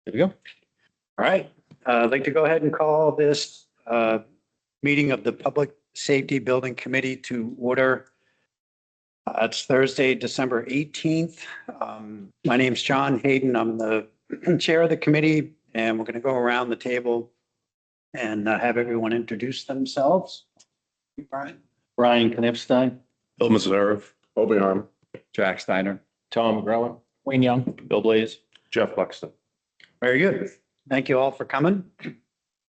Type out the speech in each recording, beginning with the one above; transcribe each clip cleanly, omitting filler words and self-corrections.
There we go. All right, I'd like to go ahead and call this meeting of the Public Safety Building Committee to order. It's Thursday, December 18th. My name's John Hayden. I'm the chair of the committee, and we're going to go around the table and have everyone introduce themselves. Brian? Brian Knipstein, Bill Meserve, Obi Arm, Jack Steiner, Tom McGrawan, Wayne Young, Bill Blaze. Jeff Buxton. Very good. Thank you all for coming.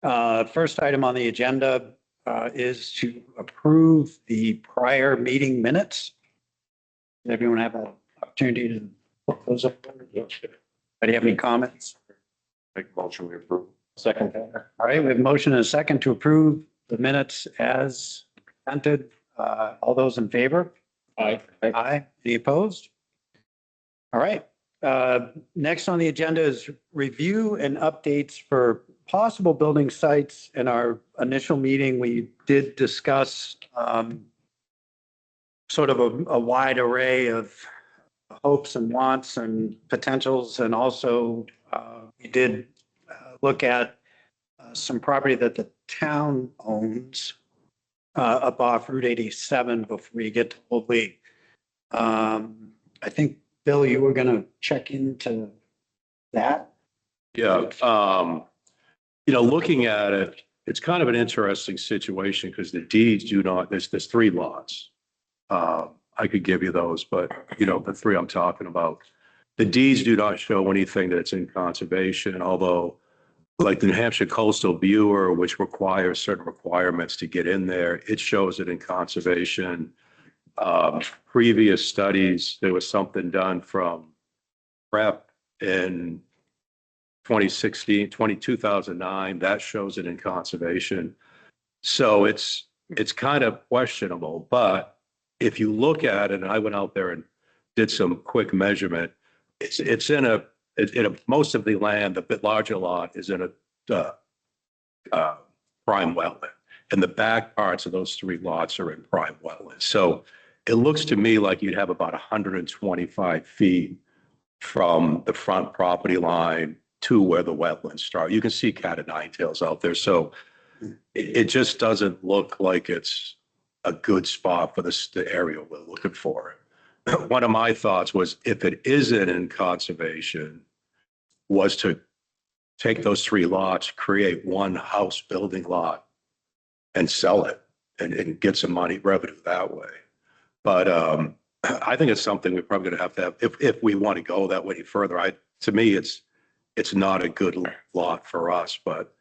First item on the agenda is to approve the prior meeting minutes. Does everyone have an opportunity to look those up? Anybody have any comments? Make a motion, we approve. Second. All right, we have a motion and a second to approve the minutes as presented. All those in favor? Aye. Aye. Any opposed? All right. Next on the agenda is review and updates for possible building sites. In our initial meeting, we did discuss sort of a wide array of hopes and wants and potentials. And also we did look at some property that the town owns up off Route 87 before you get to Old Lee. I think, Bill, you were going to check into that. Yeah, looking at it, it's kind of an interesting situation because the deeds do not, there's three lots. I could give you those, but the three I'm talking about, the deeds do not show anything that's in conservation, although like the New Hampshire Coastal Viewer, which requires certain requirements to get in there, it shows it in conservation. Previous studies, there was something done from PREP in 2009, that shows it in conservation. So it's kind of questionable, but if you look at it, and I went out there and did some quick measurement, it's in a most of the land, the bit larger lot is in a prime wetland, and the back parts of those three lots are in prime wetland. So it looks to me like you'd have about 125 feet from the front property line to where the wetlands start. You can see cat o' nine tails out there. So it just doesn't look like it's a good spot for the area we're looking for. One of my thoughts was, if it isn't in conservation, was to take those three lots, create one house building lot and sell it and get some money revenue that way. But I think it's something we're probably going to have if we want to go that way further. To me, it's not a good lot for us, but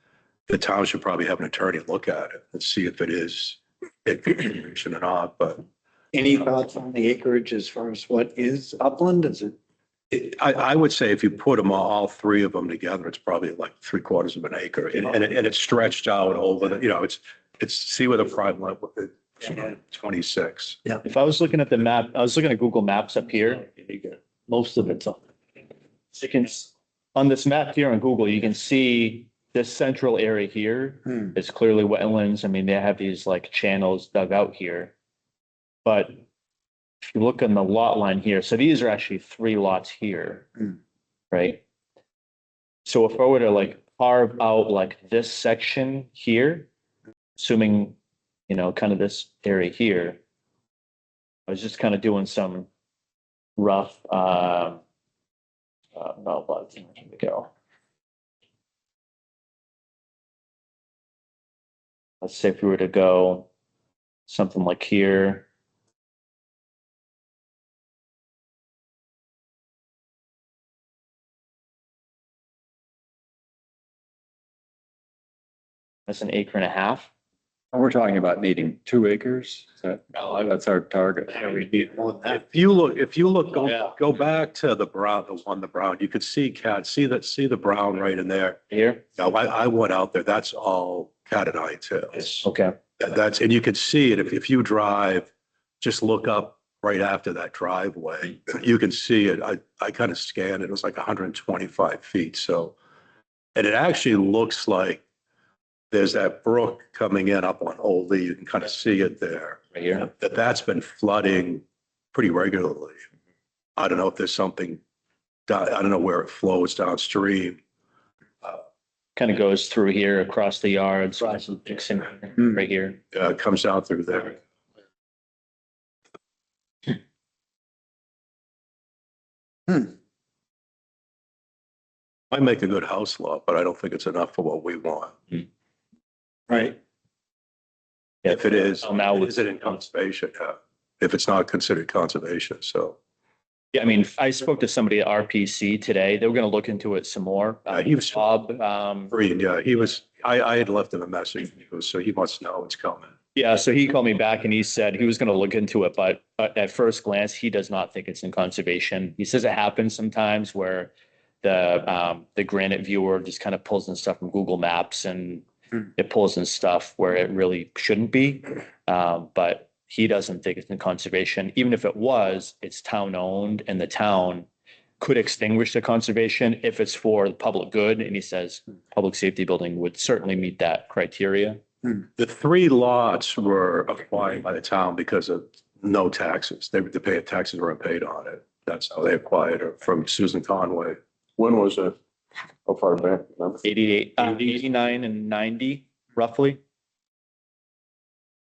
the town should probably have an attorney look at it and see if it is in conservation or not. But Any thoughts on the acreage as far as what is upland? Is it? I would say if you put them all three of them together, it's probably like 3/4 of an acre, and it's stretched out over the. It's see where the prime line with it. 26. Yeah. If I was looking at the map, I was looking at Google Maps up here. Most of it's on. So you can, on this map here on Google, you can see this central area here is clearly wetlands. I mean, they have these like channels dug out here. But if you look on the lot line here, so these are actually three lots here, right? So if I were to like carve out like this section here, assuming, kind of this area here, I was just kind of doing some rough, here we go. Let's say if we were to go something like here. That's an acre and a half. We're talking about needing 2 acres. That's our target. We need more than that. If you look, Yeah. go back to the brown, you could see see the brown right in there. Here? I went out there, that's all cat o' nine tails. Okay. And you could see it if you drive, just look up right after that driveway, you can see it. I kind of scanned it. It was like 125 feet. So, and it actually looks like there's that brook coming in up on Old Lee. You can kind of see it there. Right here. That's been flooding pretty regularly. I don't know if there's something, I don't know where it flows downstream, kind of goes through here across the yards, Dixon, right here. It comes out through there. Might make a good house lot, but I don't think it's enough for what we want. Right. If it is, Now is it in conservation? Yeah. If it's not considered conservation, so. Yeah, I mean, I spoke to somebody at RPC today. They were gonna look into it some more. He was Bob, Green, yeah, he was, I had left him a message, so he must know it's coming. yeah, so he called me back and he said he was gonna look into it, but at first glance, he does not think it's in conservation. He says it happens sometimes where the granite viewer just kind of pulls in stuff from Google Maps and it pulls in stuff where it really shouldn't be. But he doesn't think it's in conservation. Even if it was, it's town owned and the town could extinguish the conservation if it's for the public good. And he says public safety building would certainly meet that criteria. The 3 lots were acquired by the town because of no taxes. They pay taxes weren't paid on it. That's how they acquired it from Susan Conway. When was it? How far back? Remember? 88, 89 and 90 roughly.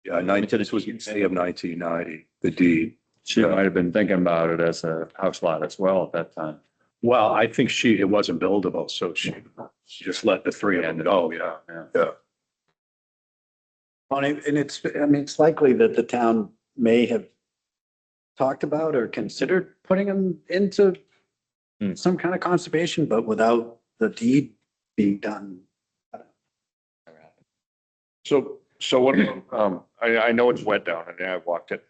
Yeah, this was May of 1990, the deed. She might have been thinking about it as a house lot as well at that time. Well, I think it wasn't buildable, so she just let the 3 of them go, yeah. Yeah. And it's, I mean, it's likely that the town may have talked about or considered putting them into some kind of conservation, but without the deed being done. So what, I know it's wet down and I walked it.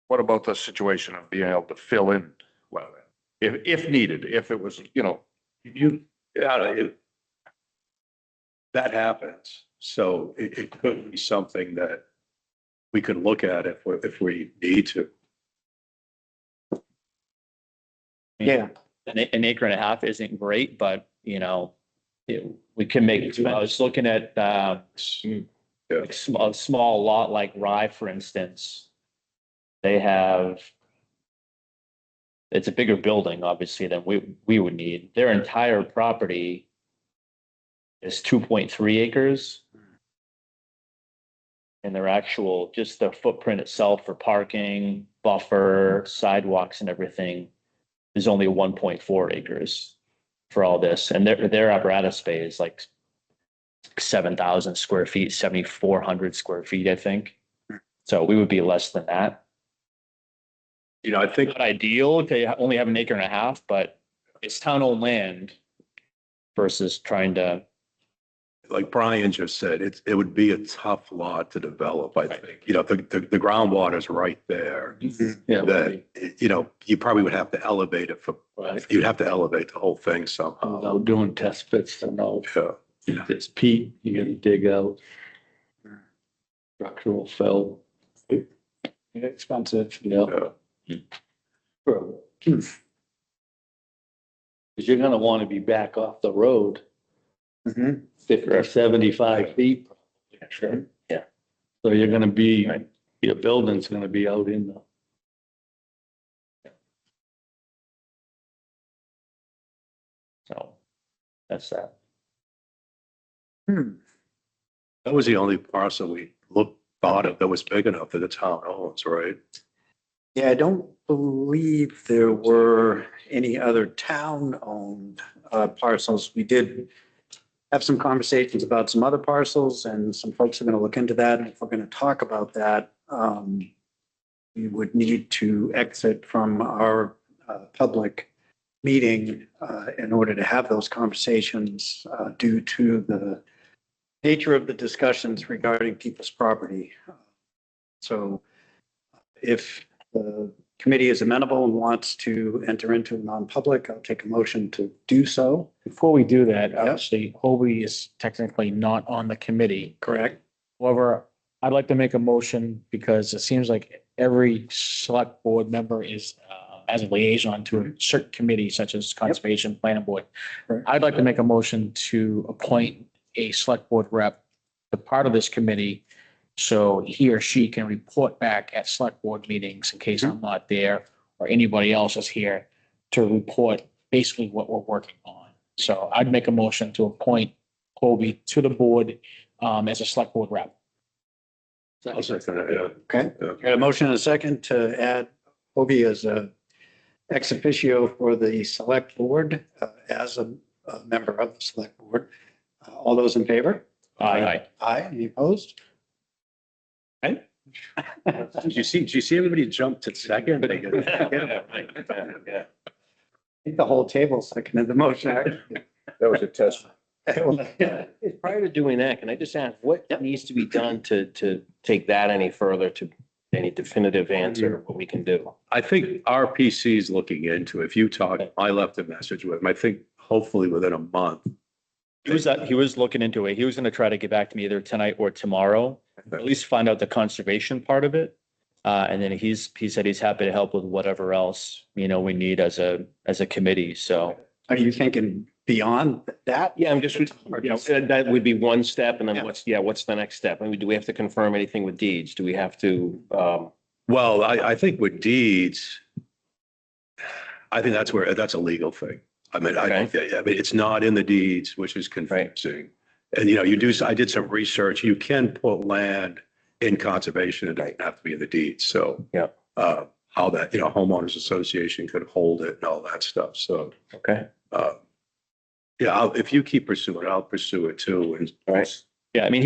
What about the situation of being able to fill in, well, if needed, if it was, That happens. So it could be something that we could look at if we need to. Yeah. An acre and a half isn't great, but we can make, I was looking at a small lot like Rye, for instance. They have, it's a bigger building, obviously, than we would need. Their entire property is 2.3 acres. And their actual, just the footprint itself for parking, buffer, sidewalks and everything is only 1.4 acres for all this. And their apparatus bay is like 7,000 square feet, 7,400 square feet, I think. So we would be less than that. I think Not ideal to only have an acre and a half, but it's town owned land versus trying to. like Brian just said, it would be a tough lot to develop, I think. The groundwater's right there. Yeah. That, you probably would have to elevate it you'd have to elevate the whole thing somehow. Without doing test pits to know Yeah. if it's peat, you gotta dig out. Structural fill. Expensive. Yeah. Yeah. Cause you're gonna wanna be back off the road, Mhm. 50, 75 feet. Sure. Yeah. So you're gonna be, Right. your building's gonna be out in the. So that's that. That was the only parcel we thought of that was big enough that the town owns, right? Yeah, I don't believe there were any other town-owned parcels. We did have some conversations about some other parcels and some folks are going to look into that. And if we're going to talk about that, we would need to exit from our public meeting in order to have those conversations due to the nature of the discussions regarding people's property. So if the committee is amenable and wants to enter into a non-public, I'll take a motion to do so. Before we do that, obviously, Hobie is technically not on the committee. Correct? However, I'd like to make a motion because it seems like every select board member is as a liaison to a certain committee such as conservation, planning board. Right. I'd like to make a motion to appoint a select board rep to part of this committee. So he or she can report back at select board meetings in case I'm not there or anybody else is here to report basically what we're working on. So I'd make a motion to appoint Kobe to the board as a select board rep. I'll second it, yeah. Okay, Yeah. got a motion and a second to add Hobie as a ex officio for the select board, as a member of the select board. All those in favor? Aye. Aye, any opposed? Did you see everybody jump to second? I think the whole table seconded the motion. actually. That was a test. Prior to doing that, can I just ask, what needs to be done to take that any further to any definitive answer, what we can do? I think RPC is looking into, if you talk, I left a message with him, I think hopefully within a month. He was looking into it. He was gonna try to get back to me either tonight or tomorrow, at least find out the conservation part of it. And then he said he's happy to help with whatever else, we need as a committee, so. Are you thinking beyond that? Yeah, I'm just, that would be one step, and Yeah. then what's the next step? I mean, do we have to confirm anything with deeds? Do we have to, Well, I think with deeds, I think that's a legal thing. I mean, I mean, it's not in the deeds, which is confusing. And, I did some research, you can put land in conservation, it doesn't have to be in the deeds, so. Yeah. How that, homeowners association could hold it and all that stuff, so. okay, Yeah, if you keep pursuing it, I'll pursue it too. And all right. Yeah, I mean,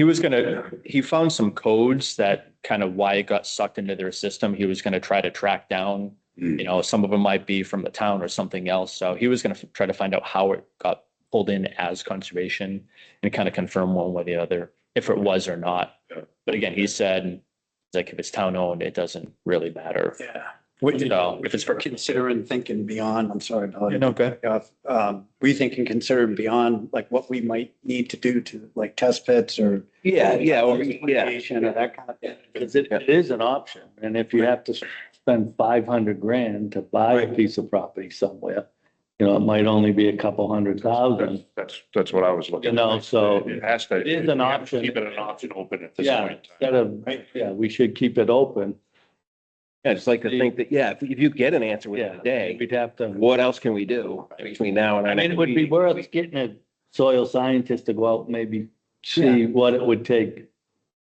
he found some codes that kind of why it got sucked into their system. He was gonna try to track down, some of them might be from the town or something else. So he was gonna try to find out how it got pulled in as conservation and kind of confirm one way or the other, if it was or not. Yeah. But again, he said, like, if it's town owned, it doesn't really matter. Yeah. What you So if it's for considering thinking beyond, I'm sorry. Bill, okay. Were you thinking considering beyond, like what we might need to do to like test pits or? Yeah, or Or that kind of thing? Because it is an option. And if you have to spend 500 grand to buy a piece of property somewhere, it might only be a couple $100,000. That's what I was looking. at. So It has to. it is an option. Keep it an option open at this Yeah, point. instead of, we should keep it open. I just like to think that, if you get an answer within Yeah, a day, we'd have to. what else can we do between now and our I mean, next it would be meeting? worth getting a soil scientist to go out and maybe see what it would take,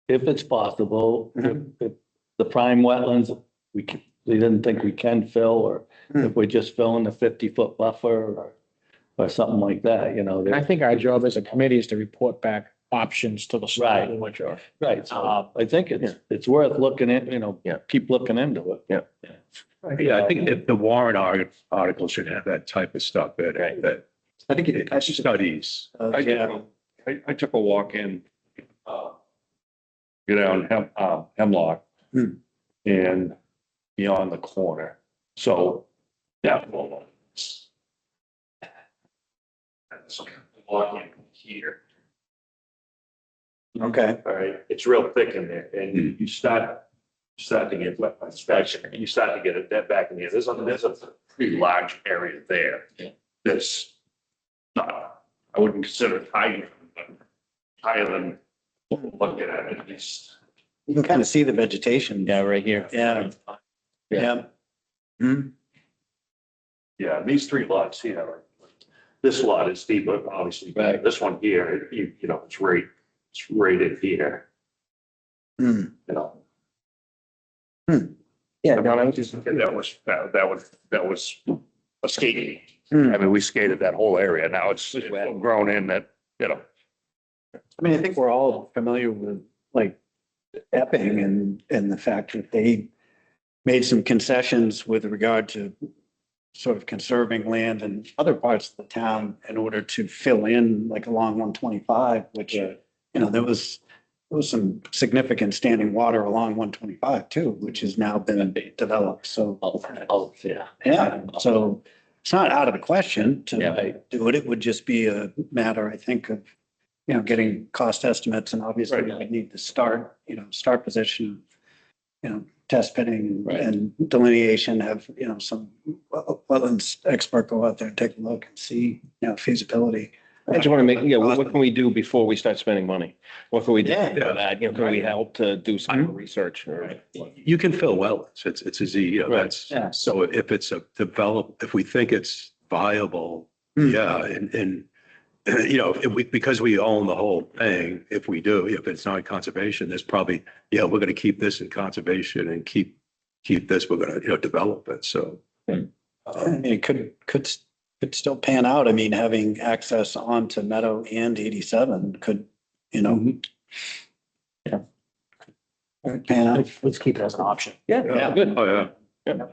if it's possible, if the prime wetlands, we didn't think we can fill, or if we're just filling the 50-foot buffer or something like that, I think our job as a committee is to report back options to the select Right. board. Right, so I think it's worth looking at, keep looking into it. yeah, I think if the warrant article should have that type of stuff in it, that I think it, studies. I took a walk in, go down Hemlock and beyond the corner. So that wall. Walking here. Okay. All right, it's real thick in there and you start to get wet inspection and you start to get it that back in there. There's a pretty large area there. That's not, I wouldn't consider it high, but higher than what we're looking at least. You can kind of see the vegetation. Yeah, right here. Yeah. Yeah. Hmm. Yeah, these three lots here, this lot is deeper, obviously. Right. This one here, it's right in here, Hmm. Yeah, And that was a skating. Hmm. I mean, we skated that whole area. Now it's grown in that, I mean, I think we're all familiar with like Epping and the fact that they made some concessions with regard to sort of conserving land in other parts of the town in order to fill in like along 125, which, there was some significant standing water along 125 too, which has now been developed. So, Yeah. yeah, so it's not out of the question to Yeah. do it. It would just be a matter, I think, of, getting cost estimates, and obviously we need to start position, test pitting Right. and delineation, have, some wetlands expert go out there and take a look and see, feasibility. I just want to make, what can we do before we start spending money? What can we do Yeah. for that? Can we help to do some research or? You can fill wetlands. It's easy, that's, Yeah. so if it's if we think it's viable, Hmm. yeah, and you know, if we, because we own the whole thing, if we do, if it's not conservation, there's probably, yeah, we're gonna keep this in conservation and keep this, we're gonna, you know, develop it, so. I mean, it could still pan out. I mean, having access onto Meadow and 87 could, you know. Yeah. Could pan out. Let's keep it as an option. Yeah. Good. Oh, yeah.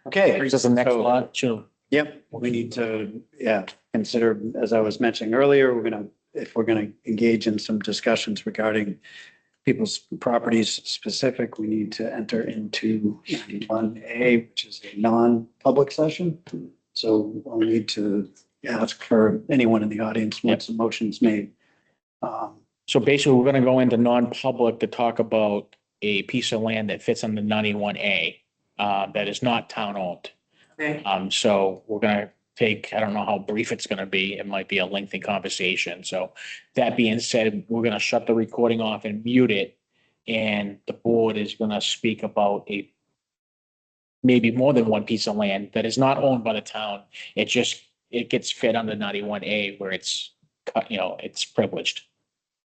Okay. Brings us the next So- lot, sure. Yep, we need to, consider, as I was mentioning earlier, if we're gonna engage in some discussions regarding people's properties specific, we need to enter into 91A, which is a non-public session. So we'll need to ask for anyone in the audience once the motion's made. So basically, we're gonna go into non-public to talk about a piece of land that fits under 91A, that is not town-owned. Okay. So we're gonna take, I don't know how brief it's gonna be. It might be a lengthy conversation. So that being said, we're gonna shut the recording off and mute it. And the board is gonna speak about maybe more than one piece of land that is not owned by the town. It gets fit under 91A where it's, it's privileged.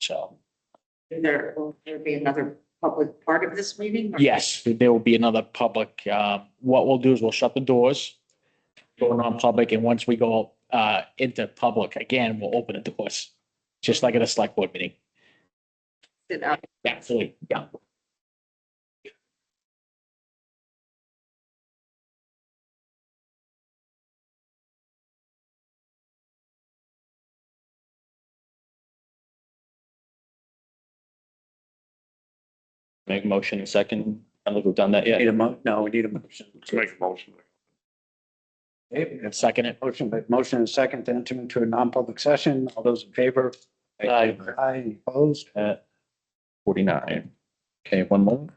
So, Will there be another public part of this meeting? or- yes, there will be another public, what we'll do is we'll shut the doors, go non-public, and once we go, into public again, we'll open the doors, just like at a select board meeting. Sit out. Absolutely, yeah. Make a motion in second. I don't think we've done that yet. No, we need a motion. Let's make a motion. Okay, And second it. motion and second to enter into a non-public session. All those in favor? Aye. Aye, opposed? At 49. Okay, one more.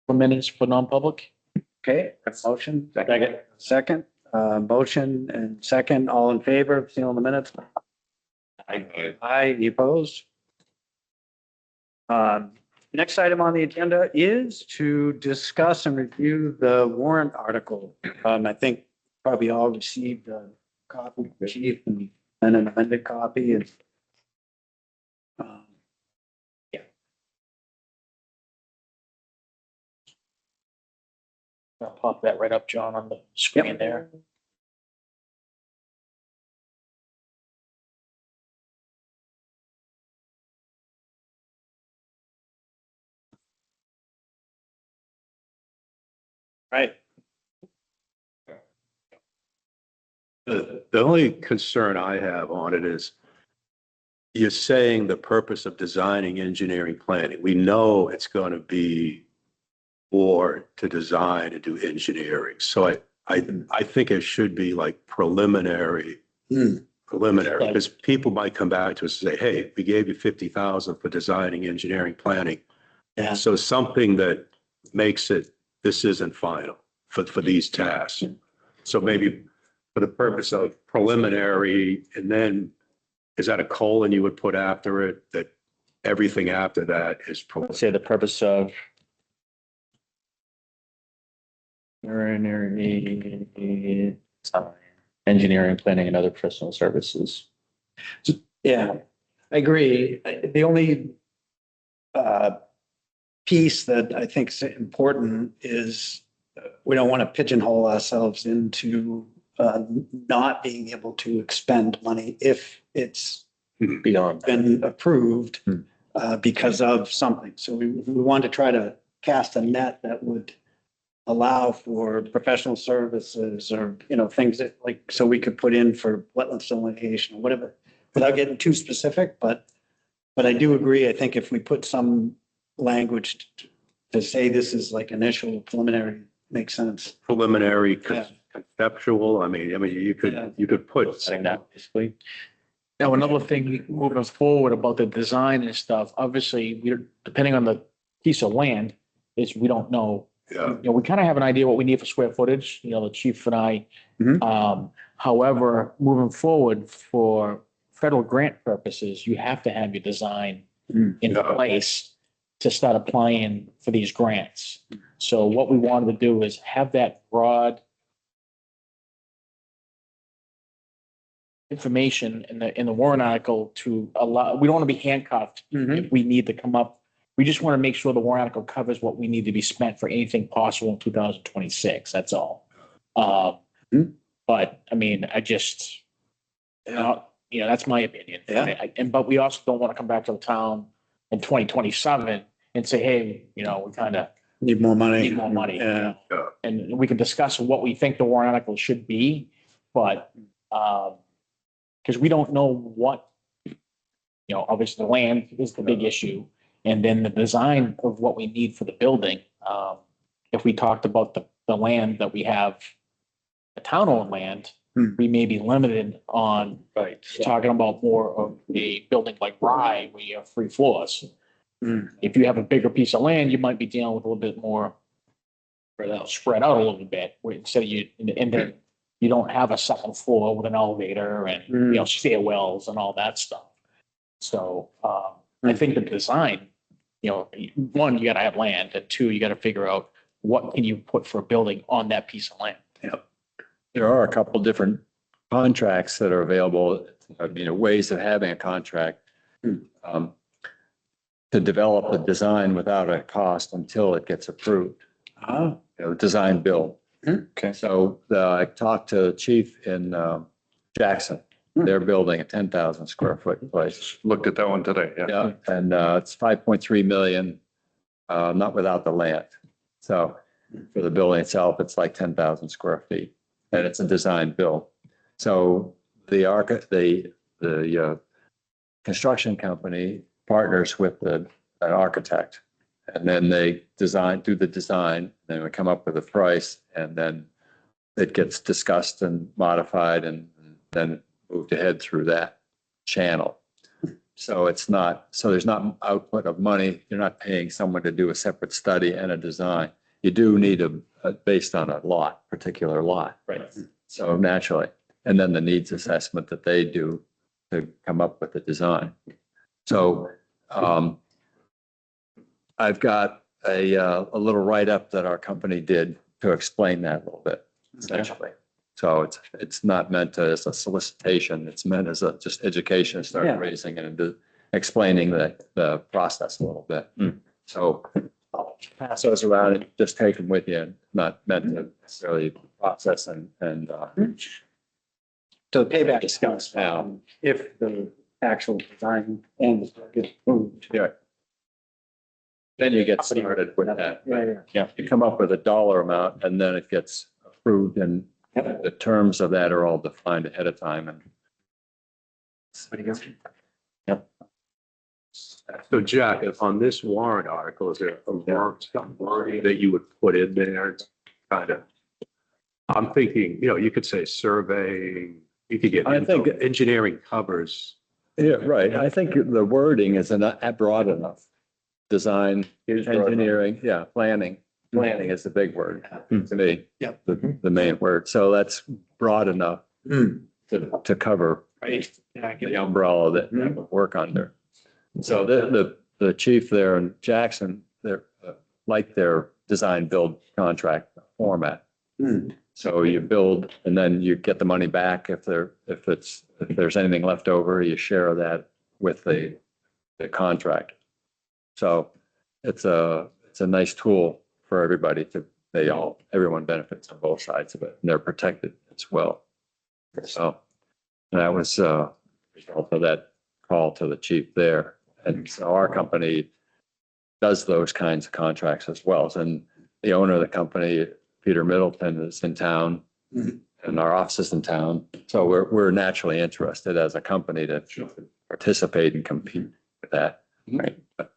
for minutes for non-public. Okay, a motion? Second, motion and second, all in favor of sealing the minutes? Aye, any opposed? Next item on the agenda is to discuss and review the warrant article. I think probably all received a copy, from the chief, and an amended copy and I'll pop that right up, John, on the screen there. right. The only concern I have on it is you're saying the purpose of designing, engineering, planning. We know it's going to be more to design and do engineering. So I think it should be like preliminary, because people might come back to us and say, hey, we gave you 50,000 for designing, engineering, planning. Yeah. So something that makes it, this isn't final for these tasks. So maybe for the purpose of preliminary, and then is that a colon you would put after it, that everything after that is Say the purpose of engineering, planning, and other professional services. Yeah, I agree. The only piece that I think is important is we don't want to pigeonhole ourselves into not being able to expend money if it's Beyond. been approved because of something. So we want to try to cast a net that would allow for professional services or, things that like, so we could put in for wetland delineation or whatever, without getting too specific, but I do agree. I think if we put some language to say this is like initial preliminary, makes sense. preliminary, Yeah. conceptual. I mean, you could put. Setting that basically. Now, another thing moving forward about the design and stuff, obviously, depending on the piece of land, is we don't know. Yeah. We kind of have an idea what we need for square footage, the chief and I. However, moving forward for federal grant purposes, you have to have your design in Yeah. place to start applying for these grants. So what we wanted to do is have that broad information in the warrant article to allow, we don't want to be handcuffed if we need to come up. We just want to make sure the warrant article covers what we need to be spent for anything possible in 2026. That's all. But I mean, I just, that's my opinion. Yeah. But we also don't want to come back to the town in 2027 and say, hey, we kind of Need more money. need more money. Yeah. And we can discuss what we think the warrant article should be, but, because we don't know what, obviously the land is the big issue. And then the design of what we need for the building. If we talked about the land that we have, the town-owned land, we may be limited on talking about more of a building like Rye, where you have 3 floors. If you have a bigger piece of land, you might be dealing with a little bit more spread out a little bit, where instead of and then you don't have a second floor with an elevator and, stairwells and all that stuff. So, I think the design, one, you gotta have land, and 2, you gotta figure out what can you put for a building on that piece of land. There are a couple different contracts that are available, ways of having a contract to develop a design without a cost until it gets approved. Design build. Okay. So I talked to the chief in Jackson. They're building a 10,000 square foot place. Looked at that one today, yeah. Yeah, and it's 5.3 million, not without the land. So for the building itself, it's like 10,000 square feet, and it's a design build. So the construction company partners with an architect, and then they do the design, then we come up with a price, and then it gets discussed and modified, and then moved ahead through that channel. So it's not, so there's not output of money. You're not paying someone to do a separate study and a design. You do need based on a lot, particular lot. Right. So naturally, and then the needs assessment that they do to come up with the design. So I've got a little write-up that our company did to explain that a little bit, essentially. So it's not meant as a solicitation, it's meant as a just education, start Yeah. raising it and explaining the process a little bit. So I'll pass those around and just take them with you, not meant to necessarily process and So the payback is comes Yeah. if the actual design and gets approved. yeah. Then you get started with that. Yeah, Yeah, you come up with a dollar amount and then it gets approved and yeah. the terms of that are all defined ahead of time and. So Jack, on this warrant article, is there a warrant that you would put in there? Kind of, I'm thinking, you could say surveying, you could get I think- engineering covers. Yeah, right. I think the wording is not broad enough. Design, engineering, yeah, planning. Planning is the big word to me. Yep. The main word. So that's broad enough to cover Right. Yeah, I get the it. umbrella that we work under. So the chief there in Jackson, they're like their design build contract format. So you build and then you get the money back if there's anything left over, you share that with the contract. So it's a nice tool for everybody everyone benefits on both sides of it and they're protected as well. So that was a result of that call to the chief there. And so our company does those kinds of contracts as well. And the owner of the company, Peter Middleton, is in town and our office is in town. So we're naturally interested as a company to participate and compete with that. Right. But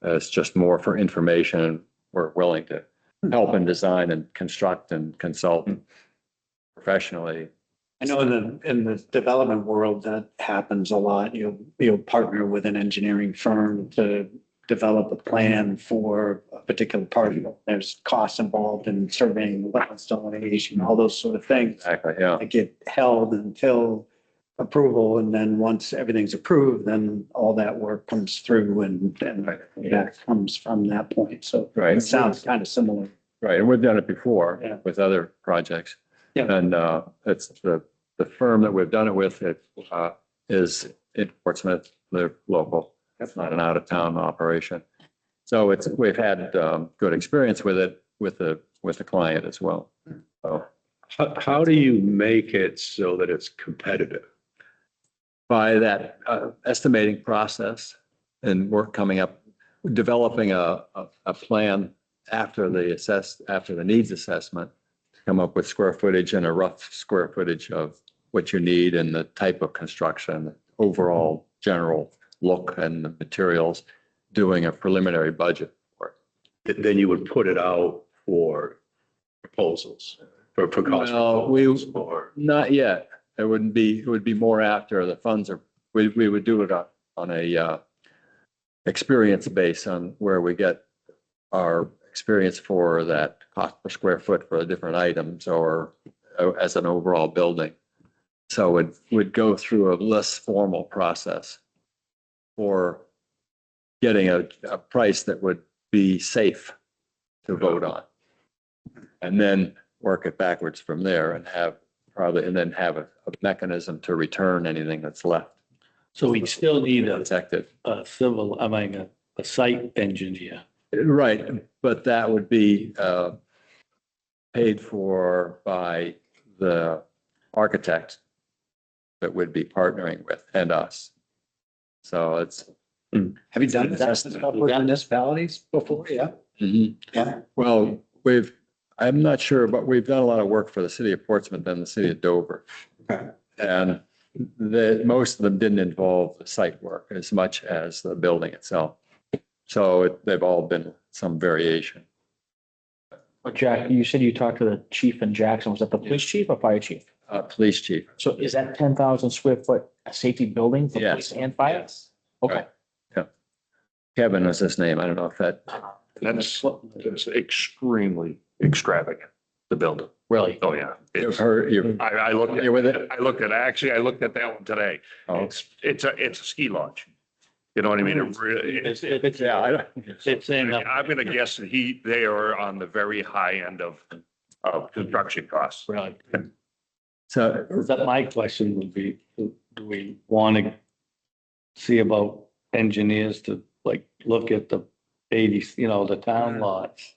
it's just more for information. We're willing to help and design and construct and consult professionally. I know in the development world, that happens a lot. You'll partner with an engineering firm to develop a plan for a particular part. There's costs involved in surveying, wetlands delineation, all those sort of things Exactly, yeah. that get held until approval. And then once everything's approved, then all that work comes through and that comes from that point. So Right. it sounds kind of similar. Right, and we've done it before Yeah. with other projects. Yeah. And it's the firm that we've done it with, is in Portsmouth, they're local. It's not an out-of-town operation. So we've had good experience with it, with the client as well. So How do you make it so that it's competitive? by that estimating process and work coming up, developing a plan after the needs assessment, to come up with square footage and a rough square footage of what you need and the type of construction, the overall general look and the materials, doing a preliminary budget for it. Then you would put it out for proposals, for cost Well, proposals, or Not yet. It would be more after the funds are, we would do it on a experience base on where we get our experience for that cost per square foot for the different items or as an overall building. So it would go through a less formal process for getting a price that would be safe to vote on. And then work it backwards from there and have a mechanism to return anything that's left So we still need protected. a site engineer. Right, but that would be paid for by the architect that would be partnering with and us. So it's. Have you done this stuff with municipalities before? Yeah. Yeah. Well, I'm not sure, but we've done a lot of work for the city of Portsmouth and the city of Dover. Okay. And most of them didn't involve the site work as much as the building itself. So they've all been some variation. But Jack, you said you talked to the chief in Jackson. Was that the police chief or fire chief? Police chief. So is that 10,000 square foot a safety building for Yes. police and fire? Okay. Kevin was his name. I don't know if that, That's extremely extravagant, the building. Really? Oh, yeah. you've It's, heard, you've, I looked You're with at, it? I looked at, that one today. oh, It's a ski lodge. You know what I mean? It really, It's, yeah, I don't. it's in, I'm gonna guess that they are on the very high end of construction costs. Really? So, that my question would be, do we want to see about engineers to like look at the 80, the town lots?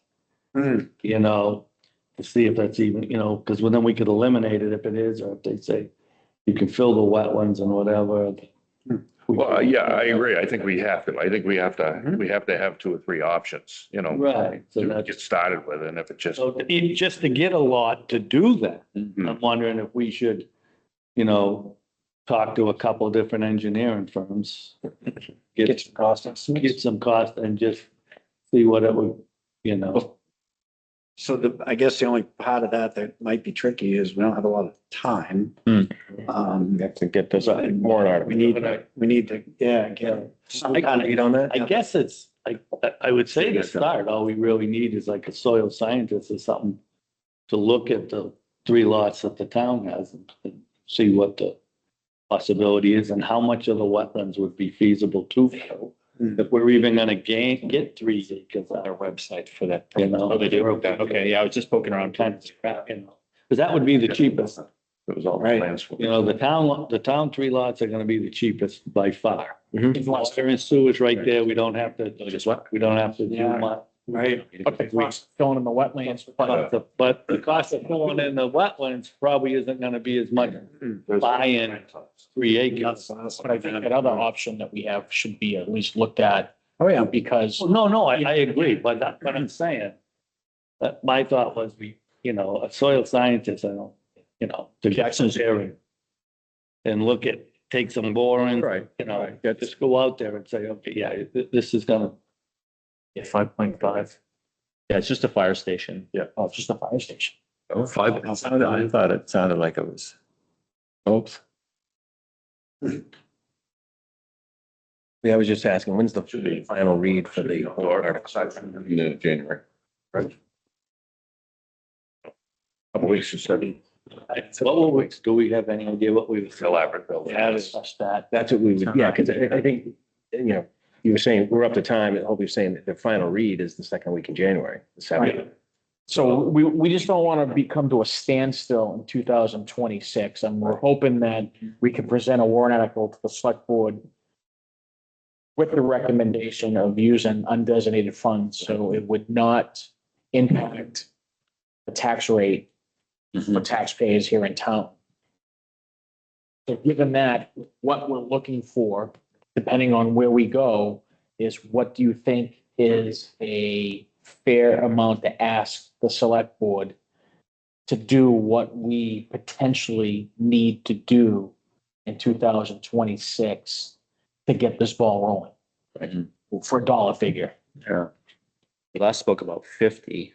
Hmm. To see if that's even, because then we could eliminate it if it is, or if they say you can fill the wetlands and whatever. Well, yeah, I agree. I think we have to. I think we have to have 2 or 3 options, Right, so to that's, get started with. And if it just, so just to get a lot to do that, Mhm. I'm wondering if we should, talk to a couple of different engineering firms. Get some cost estimates. Get some cost and just see what it would, So I guess the only part of that might be tricky is we don't have a lot of time. Hmm. We have to get this warrant article. We need to, get some kind of. Read on that? I guess it's, I would say to start, all we really need is like a soil scientist or something to look at the 3 lots that the town has and see what the possibility is and how much of the wetlands would be feasible to fill. If we're even gonna get 3 acres on Our website for that. Oh, they do? Okay, yeah, I was just poking around. kind of crap, Because that would be the cheapest. it was all Right. plans for. The town 3 lots are gonna be the cheapest by far. Mhm. Water and sewage right there, we don't have to, we don't have to do Yeah. much. Right. But the cost of filling in the wetlands. But the cost of filling in the wetlands probably isn't gonna be as much buying 3 acres. But I think that other option that we have should be at least looked at Oh, yeah. because No, I agree, but that's what I'm saying. That my thought was a soil scientist, to get some area. And take some borings, right, just go out there and say, okay, yeah, this is gonna. Yeah, 5.5. Yeah, it's just a fire station. oh, it's just a fire station. oh, 5, I thought it sounded like it was, oops. Yeah, I was just asking, when's the final read for the warrant article? January. Couple weeks or so. Do we have any idea what we? Elaborate building. Yeah, discuss that. That's what we would, yeah, because I think, you were saying, we're up to time, and Hope you're saying that the final read is the second week in January, the 7th. So we just don't want to come to a standstill in 2026. And we're hoping that we can present a warrant article to the select board with the recommendation of using undesignated funds, so it would not impact the tax rate for taxpayers here in town. So given that, what we're looking for, depending on where we go, is what do you think is a fair amount to ask the select board to do what we potentially need to do in 2026 to get this ball rolling for a dollar figure. Yeah. We last spoke about 50.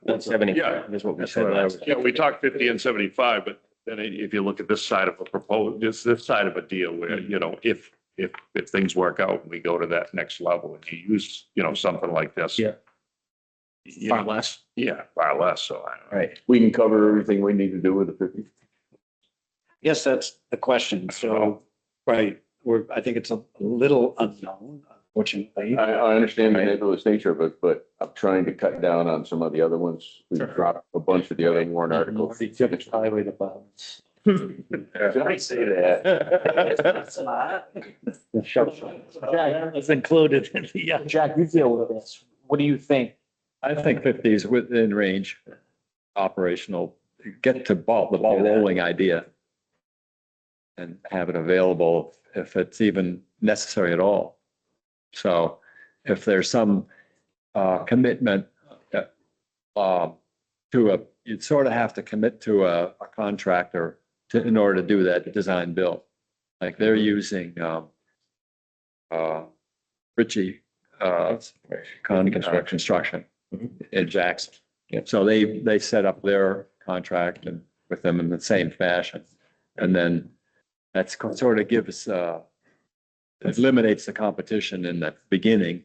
Yeah. 75 is what we said last. Yeah, we talked 50 and 75, but then if you look at this side of a proposal, this side of a deal where, if things work out and we go to that next level and you use, something like this. Yeah. Far less. Yeah, far less. So Right. we can cover everything we need to do with the 50. Yes, that's the question. So, right, I think it's a little unknown, unfortunately. I understand the nebulous nature of it, but I'm trying to cut down on some of the other ones. We've dropped a bunch of the other warrant articles. Highway departments. Did I say that? Jack was included in the, Jack, you deal with this. What do you think? I think 50 is within range, operational, get to the ball rolling idea. And have it available if it's even necessary at all. So if there's some commitment you'd sort of have to commit to a contractor in order to do that design build. Like they're using Ritchie construction in Jackson. So they set up their contract and with them in the same fashion. And then that's sort of gives eliminates the competition in the beginning.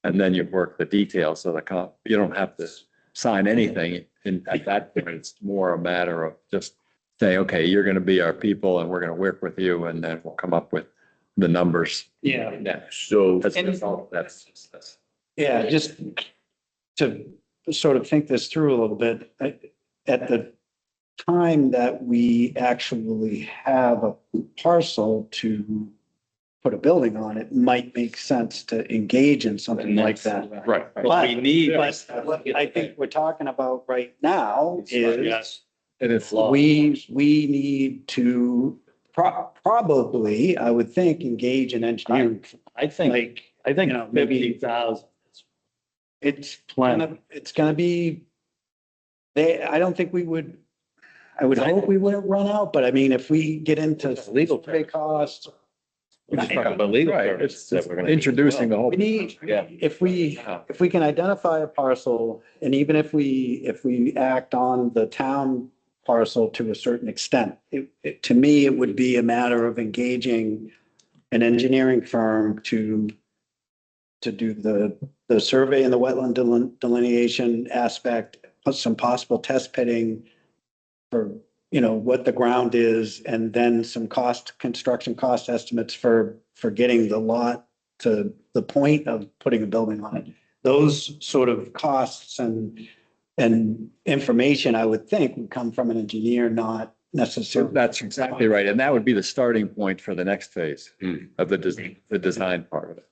And then you work the details so you don't have to sign anything. And at that point, it's more a matter of just saying, okay, you're going to be our people and we're going to work with you. And then we'll come up with the numbers. Yeah. Next. So That's. Yeah, just to sort of think this through a little bit, at the time that we actually have a parcel to put a building on, it might make sense to engage in something like that. Right. But we need- but what I think we're talking about right now is Yes. And it's we need to probably, I would think, engage in engineering. I think, Like, I think you know, maybe- 50,000. it's Plenty. it's gonna be, I don't think I would hope we wouldn't run out, but I mean, if we get into Legal survey costs, We're just talking about legal Right, terms it's that we're gonna. introducing the whole. we need, Yeah. if we can identify a parcel, and even if we act on the town parcel to a certain extent, to me, it would be a matter of engaging an engineering firm to do the survey and the wetland delineation aspect, some possible test pitting for, what the ground is, and then some construction cost estimates for getting the lot to the point of putting a building on it. Those sort of costs and information, I would think, would come from an engineer, not So necessarily. that's exactly right. And that would be the starting point for the next phase of the design part of it.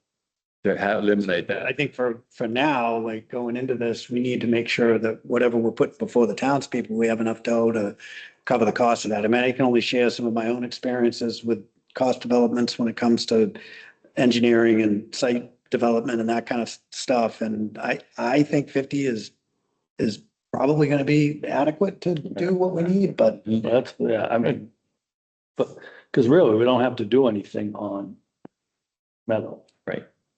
To eliminate I that. think for now, like going into this, we need to make sure that whatever we're putting before the townspeople, we have enough dough to cover the cost of that. I mean, I can only share some of my own experiences with cost developments when it comes to engineering and site development and that kind of stuff. And I think 50 is probably going to be adequate to do what we need, but That's, yeah, I mean, but, because really, we don't have to do anything on Meadow.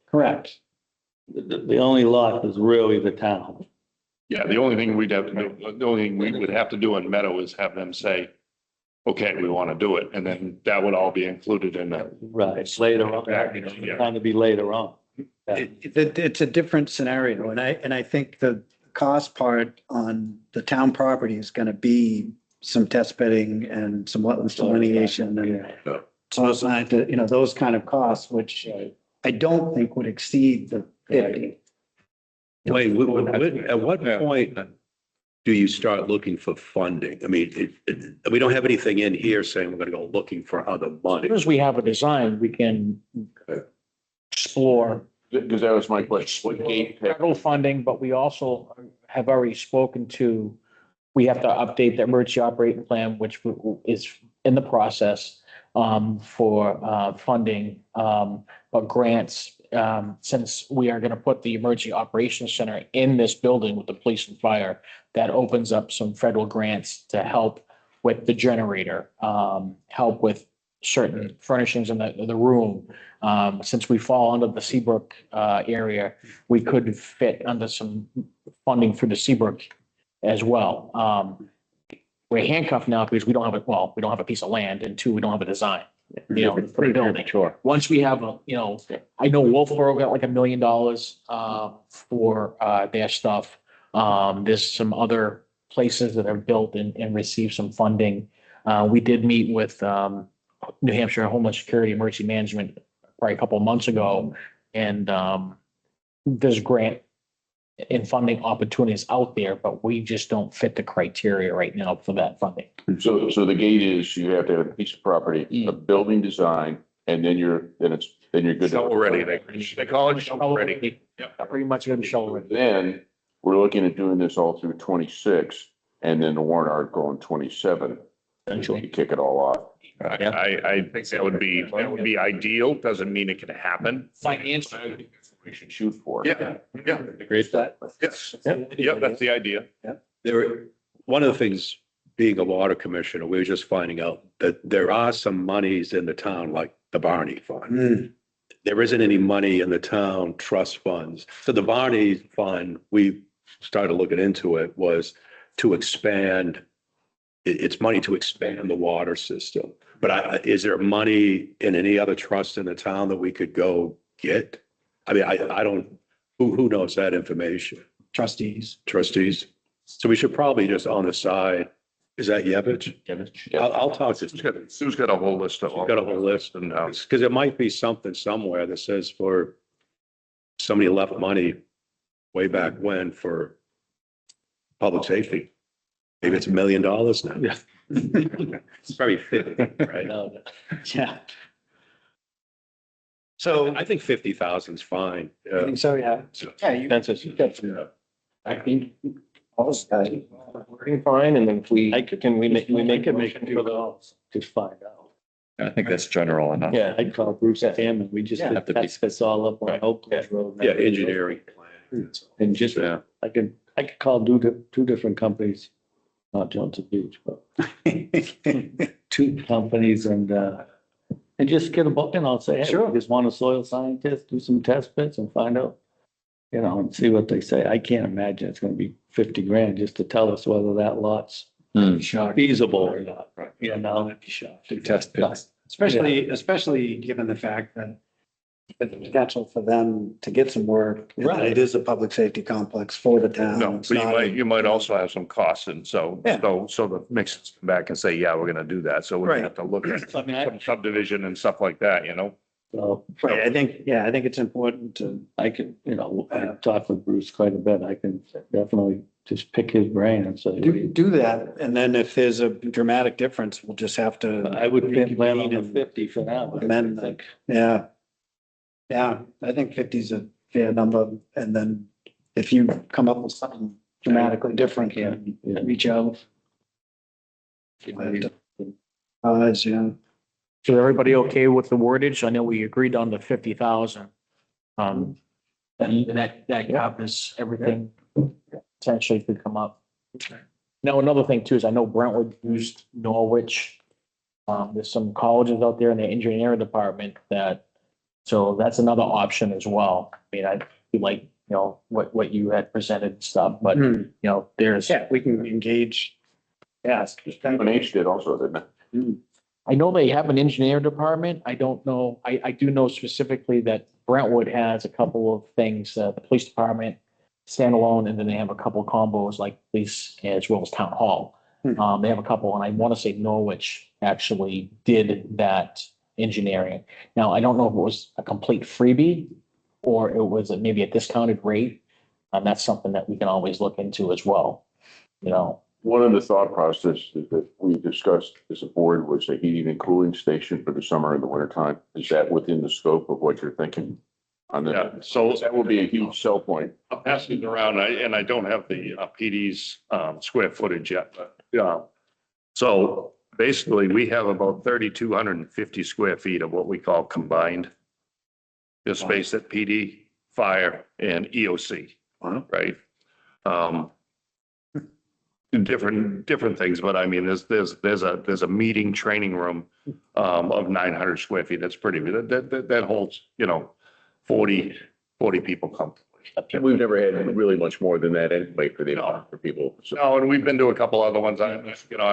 correct. The only lot is really the town. Yeah, the only thing we'd have to do, the only thing we would have to do in Meadow is have them say, okay, we want to do it. And then that would all be included in that. Right, later on, Yeah. trying to be later on. Yeah. It's a different scenario, and I think the cost part on the town property is going to be some test pitting and some wetlands delineation and soil science, those kind of costs, which I don't think would exceed the 50. Wait, at what point do you start looking for funding? I mean, we don't have anything in here saying we're gonna go looking for other As money. soon as we have a design, we can explore because that was my question. What gate pick? federal funding, but we also have already spoken to, we have to update the emergency operating plan, which is in the process for funding, but grants, since we are going to put the emergency operations center in this building with the police and fire, that opens up some federal grants to help with the generator, help with certain furnishings in the room. Since we fall under the Seabrook area, we could fit under some funding through the Seabrook as well. We're handcuffed now because we don't have we don't have a piece of land, and two, we don't have a design. For the building. Sure. Once we have I know Wolfboro got like $1 million for their stuff. There's some other places that have built and received some funding. We did meet with New Hampshire Homeland Security Emergency Management probably a couple of months ago, and there's grant and funding opportunities out there, but we just don't fit the criteria right now for that funding. So the gate is you have to have a piece of property, a building design, and then you're good. Shovel ready, they call it shovel ready. Pretty much gonna be shovel ready. Then we're looking at doing this all through 26 and then the warrant article in 27. You kick it all off. I think that would be ideal. Doesn't mean it can happen. Financially. We should shoot for. Yeah, yeah. Great that. Yes. Yeah, that's the idea. One of the things, being a water commissioner, we were just finding out that there are some monies in the town, like the Barney Fund. There isn't any money in the town trust funds. So the Barney Fund, we started looking into it, was to expand, it's money to expand the water system. But is there money in any other trust in the town that we could go get? I mean, I don't, who knows that information? Trustees. Trustees? So we should probably just on the side, is that Yevich? I'll talk to, Sue's got a whole list of. I've got a whole list and, because it might be something somewhere that says for somebody left money way back when for public safety. Maybe it's $1 million now. Yeah. It's probably 50, right? No, Yeah. So, I think 50,000 is fine. I think so, yeah. Yeah, you Consensus. I think. Working fine, and then if we, I could- can we make, I could make a few calls to find out. I think that's general enough. yeah, I'd call Bruce Hammond. We just Yeah. did test this all up on Oak Ridge Road. Yeah, engineering. And just, Yeah. I could call two different companies, not Johnson Beach, but two companies and just get a book and I'll say, hey, Sure. we just want a soil scientist, do some test bits and find out, and see what they say. I can't imagine it's gonna be 50 grand just to tell us whether that lot's feasible or not. Yeah, no, Do test pits. Especially given the fact that the potential for them to get some work. and that Right. It is a public safety complex for the town. No, It's but you not might, a- you might also have some costs, and so, Yeah. so the mixers come back and say, yeah, we're gonna do that, so we Right. have to look at I mean, some subdivision and stuff like that, you know? So Right, I think it's important to, I could, I talked with Bruce quite a bit. I can definitely just pick his brain and say, do that. And then if there's a dramatic difference, we'll just have to. I would plan on the reconvene 50 for now. and amend that. Yeah. Yeah, I think 50 is a fair number. And then if you come up with something dramatically different, then reach out. Yeah. So everybody okay with the wordage? I know we agreed on the 50,000. That covers everything potentially could come up. Now, another thing too is I know Brentwood used Norwich. There's some colleges out there in the engineering department so that's another option as well. I mean, I feel like, what you had presented and stuff, but there's. Yeah, we can engage. Yes. UNH did also, didn't it? I know they have an engineering department. I don't know. I do know specifically that Brentwood has a couple of things, the police department standalone, and then they have a couple combos like police as well as town hall. They have a couple, and I want to say Norwich actually did that engineering. Now, I don't know if it was a complete freebie or it was maybe a discounted rate. And that's something that we can always look into as well, One of the thought processes that we discussed as a board was a heating and cooling station for the summer and the winter time. Is that within the scope of what you're thinking on Yeah, that? so That would be a huge sell point. I'm passing it around, and I don't have the PD's square footage yet, but, so basically, we have about 3,250 square feet of what we call combined. The space at PD, fire, and EOC, right? Different things, but I mean, there's a meeting training room of 900 square feet. That's pretty, that holds, 40 people comfortably. And we've never had really much more than that anyway for people. So No, and we've been to a couple other ones. I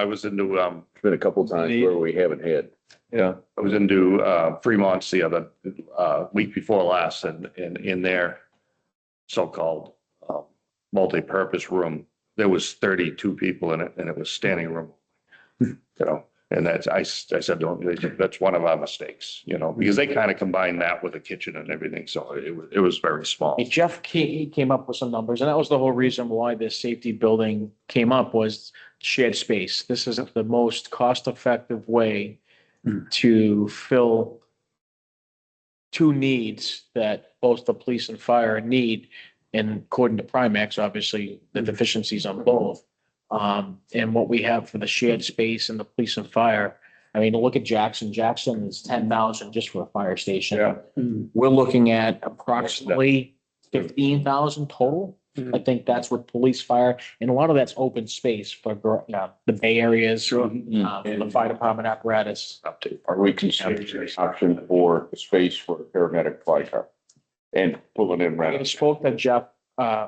was into, it's been a couple of times where we haven't had. I was into Fremont's the other week before last, and in their so-called multi-purpose room, there was 32 people in it, and it was standing room. And I said, that's one of our mistakes, because they kind of combined that with a kitchen and everything, so it was very small. Hey, Jeff came up with some numbers, and that was the whole reason why this safety building came up was shared space. This is the most cost-effective way to fill two needs that both the police and fire need. And according to Primex, obviously, the deficiencies on both. And what we have for the shared space and the police and fire, I mean, look at Jackson. Jackson is 10,000 just for a fire station. Yeah. We're looking at approximately 15,000 total. I think that's with police, fire, and a lot of that's open space for the Bay areas, the fire department apparatus. Are we considering an option for a space for a paramedic fly car? And pulling in I rental? spoke to Jeff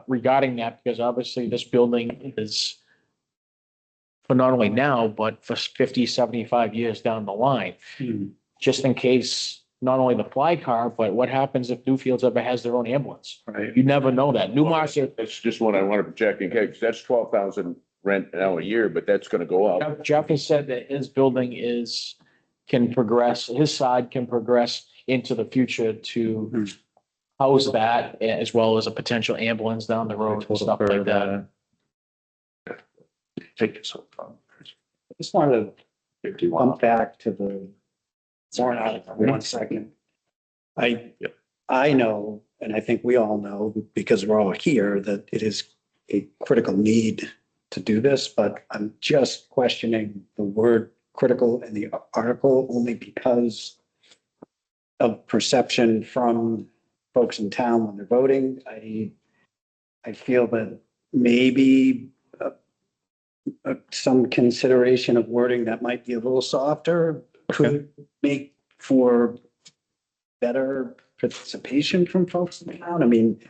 regarding that because obviously this building is for not only now, but for 50, 75 years down the line. Just in case, not only the fly car, but what happens if Newfields ever has their own ambulance? Right. You never know that. Newmarket, That's just what I want to project in case, that's 12,000 rent now a year, but that's going to go up. Jeff has said that his building can progress, his side can progress into the future to house that as well as a potential ambulance down the road and stuff like that. Take it so far. I just wanted to jump back to the warrant article for 1 second. I know, and I think we all know, because we're all here, that it is a critical need to do this, but I'm just questioning the word critical in the article only because of perception from folks in town when they're voting. I feel that maybe some consideration of wording that might be a little softer could make for better participation from folks in town. I mean,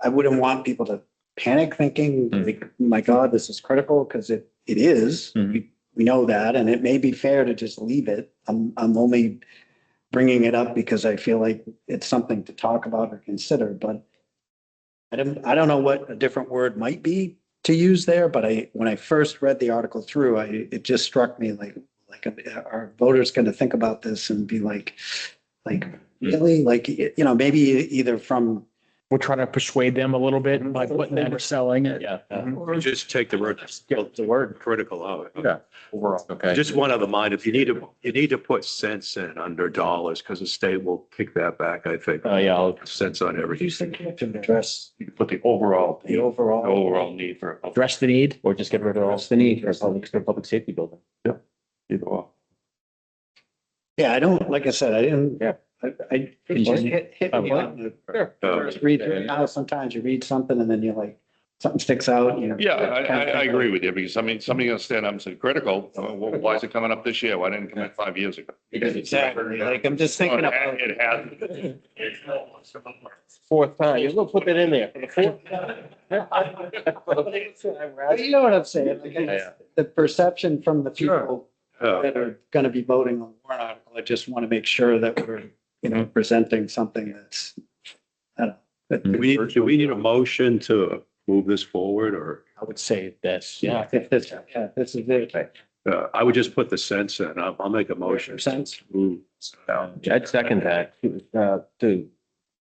I wouldn't want people to panic thinking, like, my God, this is critical, because it is. We know that, and it may be fair to just leave it. I'm only bringing it up because I feel like it's something to talk about or consider, but I don't know what a different word might be to use there, but when I first read the article through, it just struck me like are voters going to think about this and be like really, like, maybe either from. We're trying to persuade them a little bit by putting that. Selling it. Yeah. You just take the word critical out. Yeah, overall, okay. Just one other mind, if you need to put cents in under dollars, because the state will kick that back, I think. Oh, yeah, I'll Cents on everything. You think you have to address You can put the overall overall. need for. Address the need. or just get rid of all the need for a public safety building. Either or. Yeah, I don't, like I said, I didn't. Yeah. I it just hit me on the first read through. Now, sometimes you read something and then you're like, something sticks out. Yeah, I agree with you, because I mean, somebody gonna stand up and say critical, well, why is it coming up this year? Why didn't it come in 5 years ago? Exactly, like, I'm just thinking about. It has. Fourth time, you're gonna put that in there for the fourth time. You know what I'm saying? Like, the perception from the people that are gonna be voting on the warrant article, I just want to make sure that we're, presenting something that's, I don't know. Do we need a motion to move this forward, or, I would say this, yeah. If this, this is it. I would just put the cents in. I'll make a motion. Sense. Move I'd second that, to,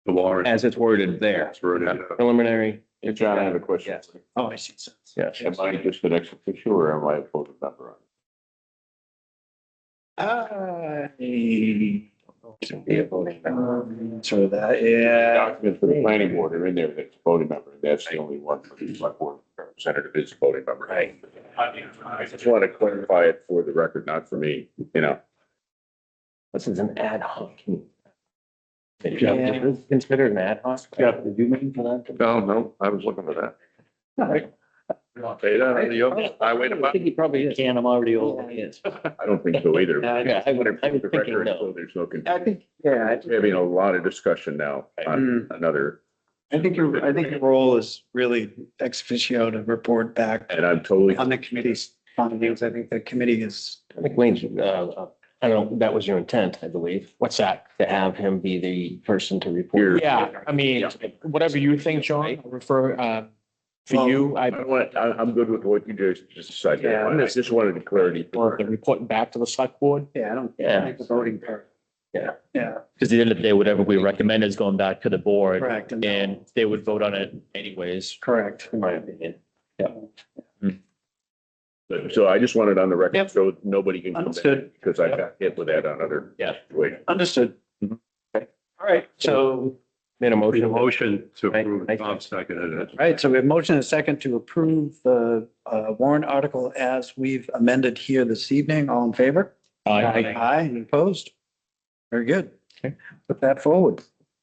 the warrant. as it's worded there, It's worded, preliminary. John, I have a question. Yes. Oh, I see. Sense. Yes. Am I just an ex officio or am I a voting member on So that, it? yeah. Documents for the planning board are in there that's a voting member, and that's the only one for the select board representative is a voting member. Right. I just want to clarify it for the record, not for me, This is an ad hoc. Yeah. Is this considered an ad hoc? Jeff, did you mean for that? No, I was looking at that. I think he probably is. Can, I'm already over. Yes. I don't think so either. Yeah, I would For the thinking record, no. so there's no I confusion. think, yeah, We're having a lot of discussion now on another, I think your role is really ex officio to report back and I'm totally, on the committee's findings. I think the committee is. I think Wayne's, I don't know, that was your intent, I believe, What's that? to have him be the person to report. Here. Yeah, I mean, whatever you think, John, I'll refer, for you, I'm good with what you just decided. Yeah, I just wanted clarity. or the reporting back to the select board. Yeah, I don't Yeah. think the voting part. Yeah. Yeah, Because at the end of the day, whatever we recommend is going back to the board. correct. And they would vote on it anyways. Correct. In my opinion. So I just wanted on the record, Yep. so nobody can come back, Understood. because I got hit with that on other. Yeah. situations. Understood. Mhm. Okay. All right, so, Made a The motion. motion to Right, approve, right. Tom seconded it. right, so we have motion and second to approve the warrant article as we've amended here this evening. All in favor? Aye, any opposed? Very good. Okay. Put that forward.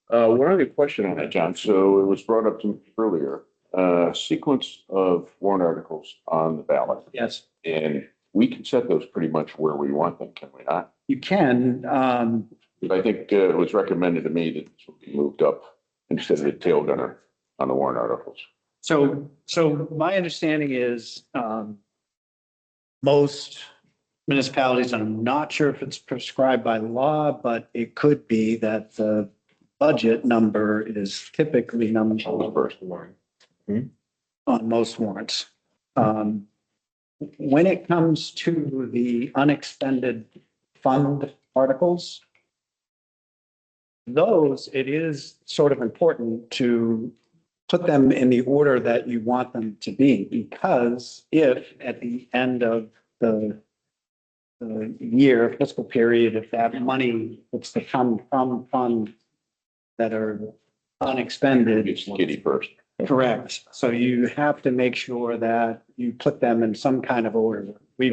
One other question on that, John. So it was brought up to me earlier, sequence of warrant articles on the ballot. Yes. And we can set those pretty much where we want them, can we not? You can, But I think it was recommended to me that this would be moved up instead of the tail gunner on the warrant articles. so my understanding is, most municipalities, and I'm not sure if it's prescribed by law, but it could be that the budget number is typically number First warning. on most warrants. When it comes to the unexpended fund articles, those, it is sort of important to put them in the order that you want them to be, because if at the end of the year fiscal period, if that money was to come from funds that are unexpended. It's kitty first. Correct. So you have to make sure that you put them in some kind of order. We've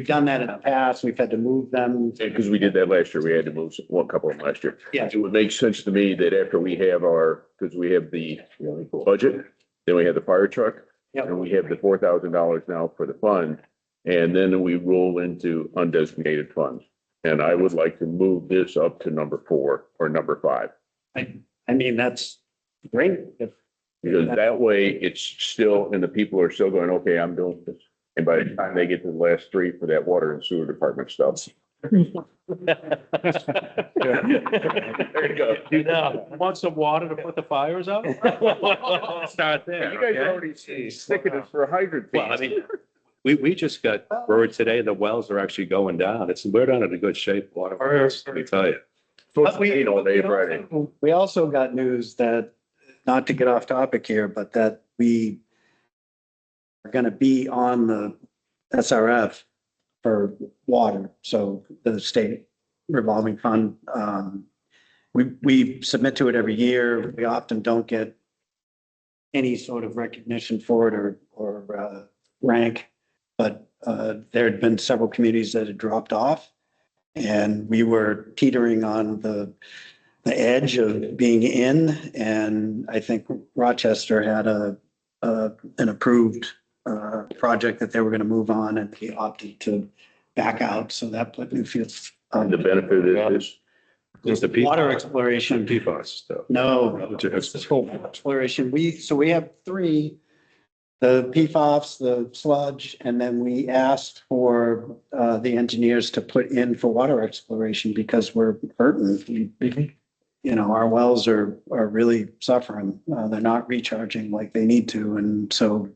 done that in the past. We've had to move them. Because we did that last year. We had to move one couple of them last year. Yeah. It would make sense to me that after we have our, because we have the budget, then we have the fire truck. Yep. And we have the $4,000 now for the fund. And then we roll into undesignated funds. And I would like to move this up to number 4 or number 5. I mean, that's great. Because that way it's still, and the people are still going, okay, I'm doing this. And by the time they get to the last 3 for that water and sewer department stuff. There you go. You know, want some water to put the fires out? Start there. You guys okay? already see, sticking it for hydrant Well, I fees. mean, we just got word today, the wells are actually going down. We're down in a good shape, water, let me tell you. Supposed to rain all day Friday. We also got news that, not to get off topic here, but that we are going to be on the SRF for water. So the state revolving fund, we submit to it every year. We often don't get any sort of recognition for it or rank, but there had been several communities that had dropped off. And we were teetering on the edge of being in, and I think Rochester had an approved project that they were going to move on, and they opted to back out. So that put Newfield. And the benefit is Just the Water exploration. PFAS stuff. No, Just- it's full exploration. We have 3, the PFAS, the sludge, and then we asked for the engineers to put in for water exploration because we're hurting. You know, our wells are really suffering. They're not recharging like they need to. And so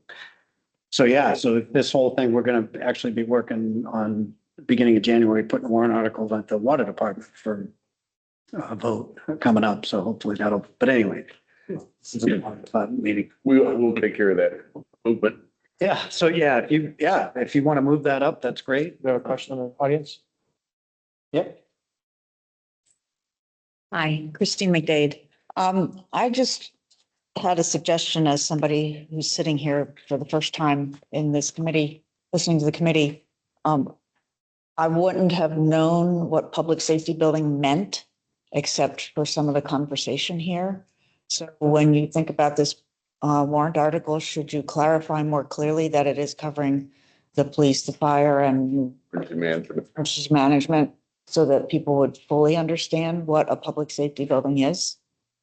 yeah, so this whole thing, we're going to actually be working on beginning of January, putting a warrant article at the water department for a vote coming up. So hopefully that'll, but anyway. This is a meeting. we'll take care of that movement. Yeah, so yeah, if you want to move that up, that's great. You have a question in the audience? Yep. Hi, Christine McDade. I just had a suggestion as somebody who's sitting here for the first time in this committee, listening to the committee. I wouldn't have known what public safety building meant, except for some of the conversation here. So when you think about this warrant article, should you clarify more clearly that it is covering the police, the fire, and Emergency management. emergency management, so that people would fully understand what a public safety building is?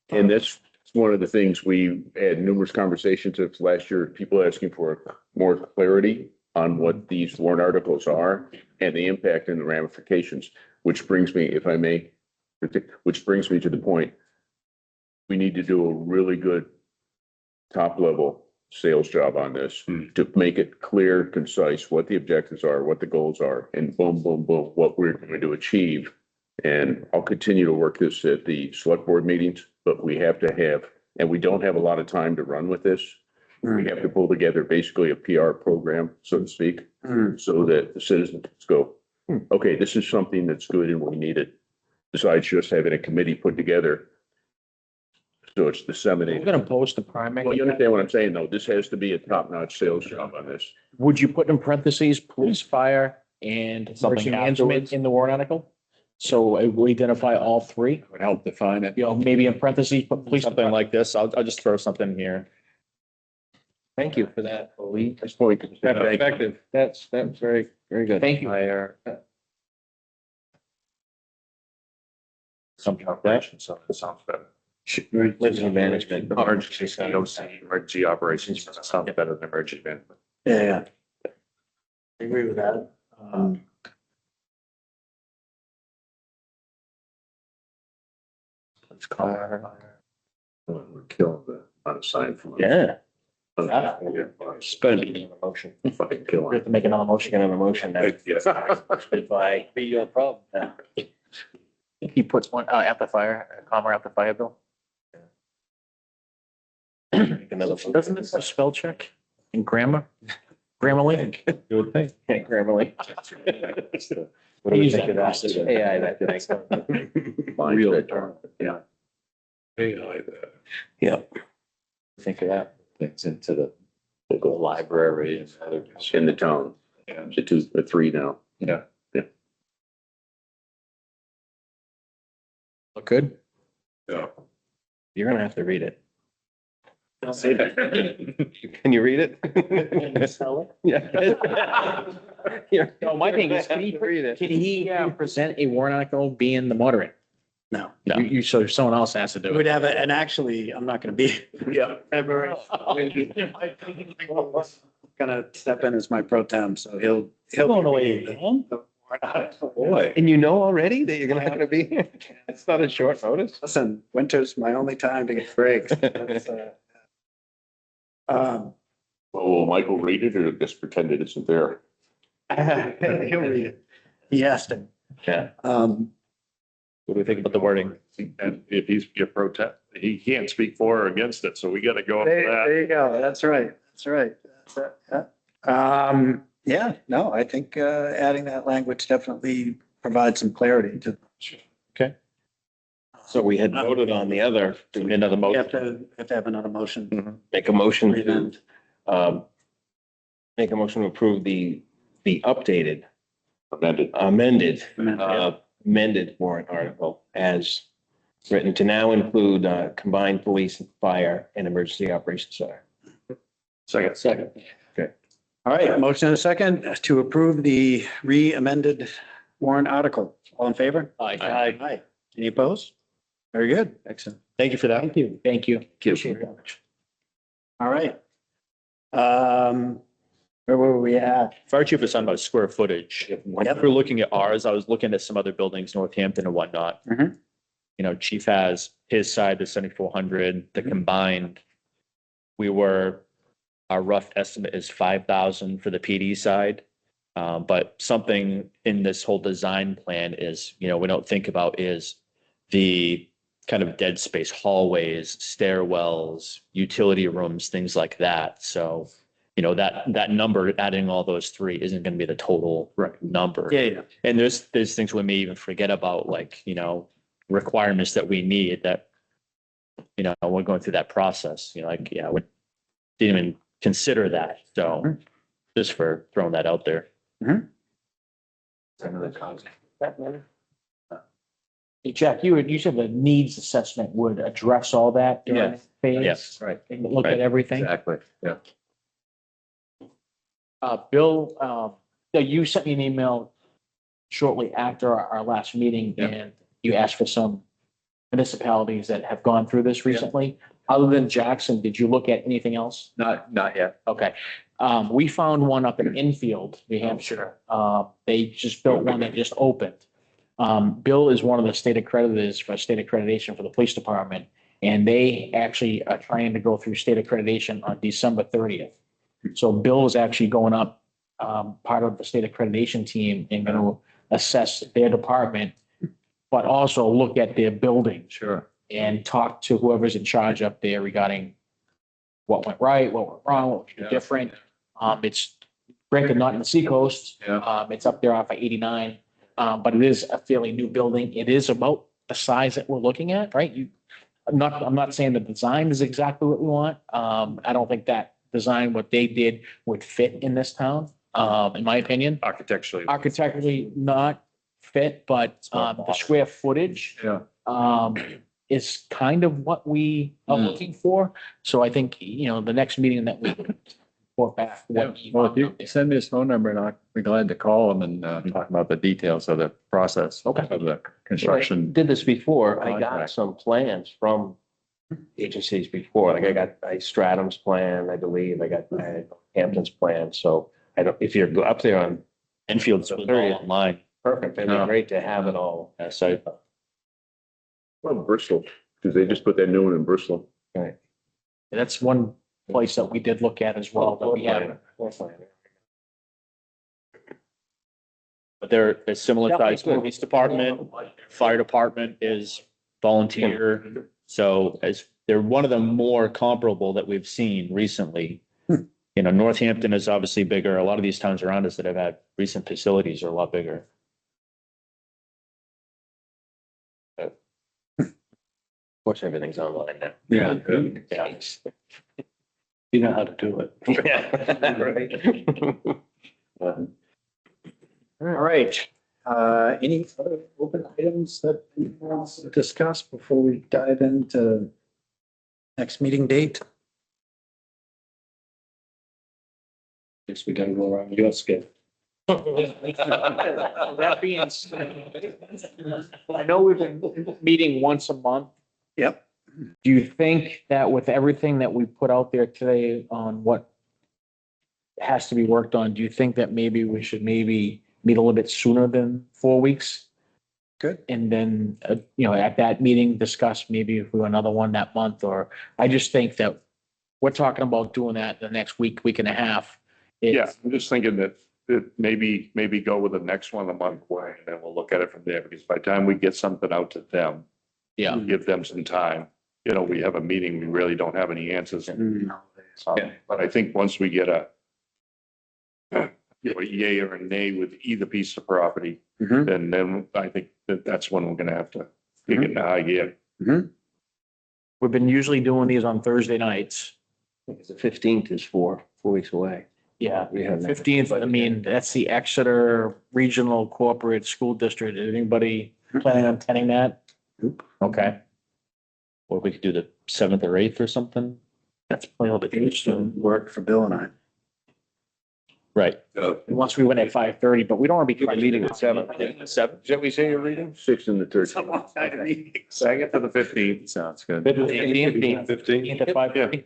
And that's one of the things we had numerous conversations of last year, people asking for more clarity on what these warrant articles are and the impact and the ramifications, which brings me, if I may, which brings me to the point. We need to do a really good top level sales job on this to make it clear, concise, what the objectives are, what the goals are, and boom, boom, boom, what we're going to achieve. And I'll continue to work this at the select board meetings, but we have to have, and we don't have a lot of time to run with this. We have to pull together basically a PR program, so to speak, so that the citizens go, okay, this is something that's good and we need it. Besides just having a committee put together. So it's We're disseminated. gonna post the primary. Well, you understand what I'm saying, though? This has to be a top-notch sales job on this. Would you put in parentheses, police, fire, and Something emergency management afterwards? in the warrant article? So we identify all 3, Would help define it. you know, maybe in parentheses, put police. Something like this. I'll just throw something here. Thank you for that, Lee. This point. Effective. That's very, very good. Thank you. Fire. Some operations, so it sounds better. Emergency management. Emergency, EOC, emergency operations, sounds better than emergency management. Yeah, I agree with that. It's called. We're killing the unassigned. fund. Yeah. Spending. Motion. Fucking We killing. have to make another motion. Chicken and a motion now. By. Be your problem. He puts one, amplifier, a comma amplifier, Bill. Another. Doesn't this have spell check and grammar? Grammarly? You would think. Yeah, Grammarly. What do we think of that? AI, that thing. Real term. Yeah. Yeah. Think of that, things into the local library and other. In the town. Yeah. The 2 or 3 now. Yeah. Look good? Yeah. You're gonna have to read it. Can you read it? Yeah. No, my thing is, can he, can he present a warrant article being the moderate? No. So someone else has to We do would it. have it, and actually, I'm not gonna be. Yeah. February. Gonna step in as my pro tem, so he'll. Going away again? Boy. And you know already that you're gonna have to be here? It's not a short notice. Listen, winter's my only time to get breaks. Well, will Michael read it or just pretend it isn't there? He'll read it. He asked him. Yeah. What do we think about the wording? And if he's your pro tem, he can't speak for or against it, so we gotta go up There, to that. there you go. That's right. That's right. Yeah, no, I think, adding that language definitely provides some clarity to. So we had voted on the other, do we need another You motion? have to have another motion. Make a motion to, Amend. make a motion to approve the updated, Amended. amended warrant article as written to now include, combined police, fire, and emergency operations center. Second. All right, motion and a second to approve the re-amended warrant article. All in favor? Aye. Aye. Any opposed? Very good. Excellent. Thank you for that. Thank you. Thank you. Appreciate it. All right. Where were we at? Fire chief was talking about square footage. When Yep. we're looking at ours, I was looking at some other buildings, Northampton and whatnot. Mhm. You know, chief has his side, the 7,400, the combined. Our rough estimate is 5,000 for the PD side. But something in this whole design plan is, you know, we don't think about is the kind of dead space hallways, stairwells, utility rooms, things like that. So, you know, that number, adding all those three isn't going to be the total number. Yeah. And there's things we may even forget about, like, you know, requirements that we need that, you know, we're going through that process, you know, like, yeah, we didn't even consider that. So just for throwing that out there. Hey, Jack, you said the needs assessment would address all that during the phase? Yes. Right, And look at Right. everything? exactly, yeah. Bill, you sent me an email shortly after our last meeting, Yeah. and you asked for some municipalities that have gone through this recently. Other than Jackson, did you look at anything else? Not yet. Okay. We found one up in Enfield, New Hampshire. They just built one that just opened. Bill is one of the state accreditors for state accreditation for the police department. And they actually are trying to go through state accreditation on December 30th. So Bill is actually going up, part of the state accreditation team and going to assess their department, but also look at their building Sure. and talk to whoever's in charge up there regarding what went right, what went wrong, what was Yeah. different. It's granted not in the seacoast. Yeah. It's up there off of 89. But it is a fairly new building. It is about the size that we're looking at, right? I'm not saying the design is exactly what we want. I don't think that design, what they did would fit in this town, in my opinion. Architecturally. Architecturally not fit, but, the square footage, Yeah. is kind of what we are Mm. looking for. So I think, you know, the next meeting that we report back. Yeah. what he Well, if found you out there. send me his phone number and I'll be glad to call him and talk about the details of the process. Okay. Of the construction. Did this before. I got Contract. some plans from agencies before, like I got Stratham's plan, I believe, I got Hampton's plan, so I don't, if you're up there on, Enfield's all 30th. online. perfect, it'd be great to have it all. So Well, Bristol, because they just put that new one in Bristol. That's one place that we did look at as well, that we have. but they're a similar Definitely size good. police department, fire department is volunteer. So as they're one of the more comparable that we've seen recently. You know, Northampton is obviously bigger. A lot of these towns around us that have had recent facilities are a lot bigger. Of course, everything's online now. Yeah. Yeah. You know how to do it. All right. Any other open items that you want to discuss before we dive into next meeting date? Guess we gotta go around your schedule. That being said, I know we've been meeting once a month. Yep. Do you think that with everything that we put out there today on what has to be worked on, do you think that maybe we should maybe meet a little bit sooner than 4 weeks? Good. And then, at that meeting, discuss maybe if we do another one that month, or I just think that we're talking about doing that the next week, week and a half. Yeah, I'm just thinking that maybe go with the next one a month away, and then we'll look at it from there, because by the time we get something out to them, Yeah. give them some time, we have a meeting, we really don't have any answers. But I think once we get a yay or a nay with either piece of property, Mhm. then I think that's when we're gonna have to kick it into high gear. We've been usually doing these on Thursday nights. The 15th is 4 weeks away. Yeah. We have that. 15th, I mean, that's the Exeter Regional Corporate School District. Is anybody planning on attending that? Okay. Or we could do the 7th or 8th or something. That's a little bit soon. Work for Bill and I. Right. Once we went at 5:30, but we don't want to be. The meeting at 7. 7. Is that what you say you're reading? 6 and the 13th. Second to the 15th. Sounds good. 15th at 5:30.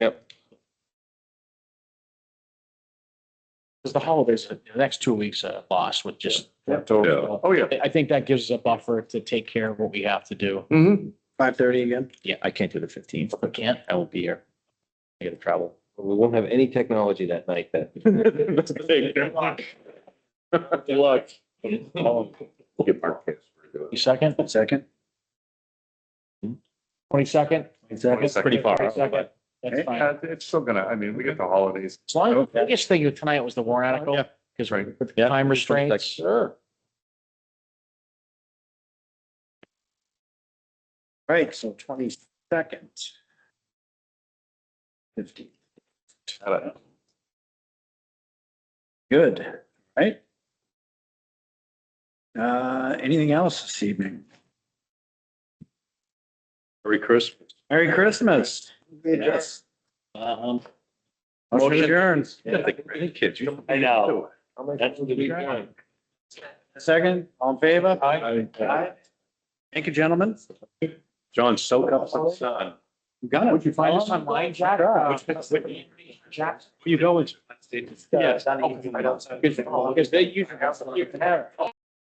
Yep. Because the holidays, the next 2 weeks are lost with just. Oh, yeah. I think that gives us a buffer to take care of what we have to do. Mm-hmm. 5:30 again? Yeah, I can't do the 15th. We can't. I won't be here. I gotta travel. We won't have any technology that night then. Good luck. Good luck. Get Mark Casper. Second, Second? 22nd? It's pretty far. 22nd. That's fine. Yeah, it's still gonna, I mean, we get the holidays. As long as, the biggest thing of tonight was the warrant article. Yeah. Because Right. with the time restraints. Sure. Right, so 22nd. 15th. Good, right? Anything else this evening? Merry Christmas. Merry Christmas. Yes. Motion adjourned. Kids, you. I know. That's what we Second, all in favor? Aye. Thank you, gentlemen. John, soak up some sun. You got it. Would you find us online, Jack? Jack? You going? Yeah. Because they usually have some.